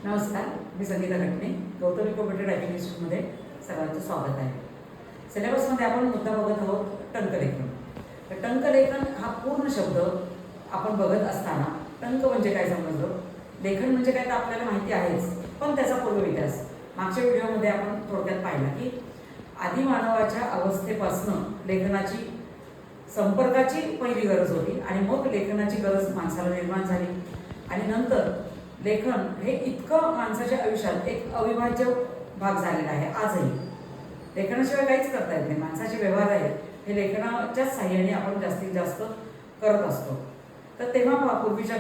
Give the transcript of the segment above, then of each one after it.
नमस्कार, मी Sangeeta घटणे. Gautami computer typing इन्स्टिट्यूटमध्ये सर्वांचं स्वागत आहे. सिलेबसमध्ये आपण मुद्दा बघत आहोत टंकलेखन. तर टंकलेखन हा पूर्ण शब्द आपण बघत असताना टंक म्हणजे काय समजलं, लेखन म्हणजे काय तर आपल्याला माहिती आहेच, पण त्याचा पूर्व इतिहास मागच्या व्हिडिओमध्ये आपण थोडक्यात पाहिला की आदिमानवाच्या अवस्थेपासून लेखनाची संपर्काची पहिली गरज होती आणि मग लेखनाची गरज माणसाला निर्माण झाली आणि नंतर लेखन हे इतकं माणसाच्या आयुष्यात एक अविभाज्य भाग झालेला आहे. आजही लेखनाशिवाय काहीच करता येत नाही. माणसाचे व्यवहार आहेत हे लेखनाच्याच साह्याने आपण जास्तीत जास्त करत असतो. तर तेव्हा पूर्वीच्या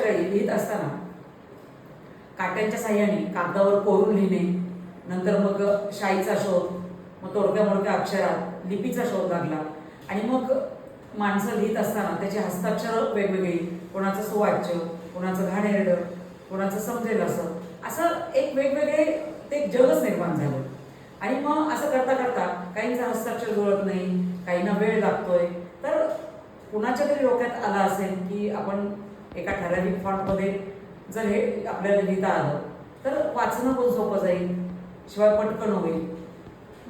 काळी लिहित असताना काट्यांच्या साह्याने कागदावर कोरून लिहिणे, नंतर मग शाईचा शोध, मग तोडक्या मोडक्या अक्षरात लिपीचा शोध लागला आणि मग माणसं लिहित असताना त्याची हस्ताक्षरं वेगवेगळी, कोणाचं सुवाच्य, कोणाचं घाणेरडं, कोणाचं समजेल असं एक वेगवेगळे ते जगच निर्माण झालं. आणि मग असं करता करता काहींचं हस्ताक्षर जुळत नाही, काहींना वेळ लागतोय, तर कुणाच्या तरी डोक्यात आलं असेल की आपण एका ठराविक फॉन्टमध्ये जर हे आपल्याला लिहिता आलं तर वाचणं पण सोपं जाईल, शिवाय पटकन होईल.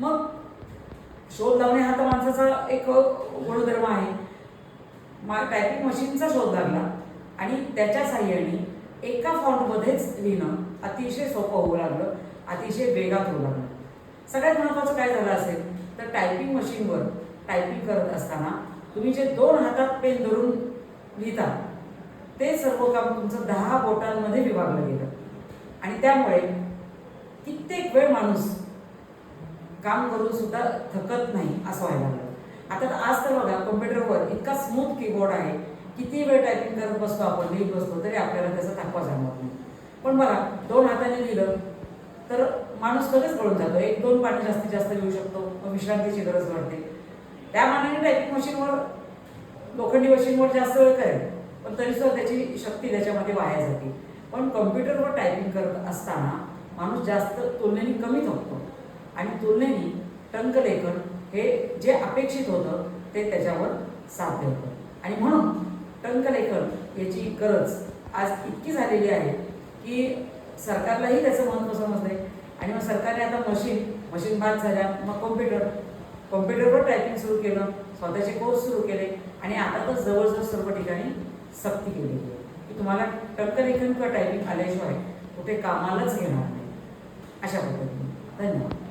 मग शोध लावणे हा तर माणसाचा एक गुणधर्म आहे. टायपिंग मशीनचा शोध लागला आणि त्याच्या साह्याने एका फॉन्टमध्येच लिहिणं अतिशय सोपं होऊ लागलं, अतिशय वेगात होऊ लागलं. सगळ्यात महत्त्वाचं काय झालं असेल तर टायपिंग मशीनवर टायपिंग करत असताना तुम्ही जे 2 हातात पेन धरून लिहिता ते सर्व काम तुमचं 10 बोटांमध्ये विभागलं गेलं आणि त्यामुळे कित्येक वेळ माणूस काम करून सुद्धा थकत नाही असं व्हायला लागलं. आता आज तर बघा, कॉम्प्युटरवर इतका स्मूथ कीबोर्ड आहे, किती वेळ टायपिंग करत बसतो आपण, लिहित बसतो तरी आपल्याला त्याचा थकवा जाणवत नाही. पण बघा, 2 हाताने लिहिलं तर माणूस कधीच पळून जातो, 1-2 पानं जास्तीत जास्त लिहू शकतो, मग विश्रांतीची गरज वाटते. त्या मानाने टायपिंग मशीनवर, लोखंडी मशीनवर जास्त वेळ करेल, पण तरीसुद्धा त्याची शक्ती त्याच्यामध्ये वाया जाते. पण कॉम्प्युटरवर टायपिंग करत असताना माणूस जास्त तुलनेने कमी थकतो आणि तुलनेने टंकलेखन हे जे अपेक्षित होतं ते त्याच्यावर साध्य होतं. आणि म्हणून टंकलेखन याची गरज आज इतकी झालेली आहे की सरकारलाही त्याचं महत्त्व समजलंय आणि मग सरकारने आता मशीन बाद झाल्या, मग कॉम्प्युटरवर टायपिंग सुरू केलं, स्वतःचे कोर्स सुरू केले आणि आता तर जवळजवळ सर्व ठिकाणी सक्ती केलेली आहे की तुम्हाला टंकलेखन किंवा टायपिंग आल्याशिवाय कुठे कामालाच घेणार नाही. अशा पद्धतीने. धन्यवाद.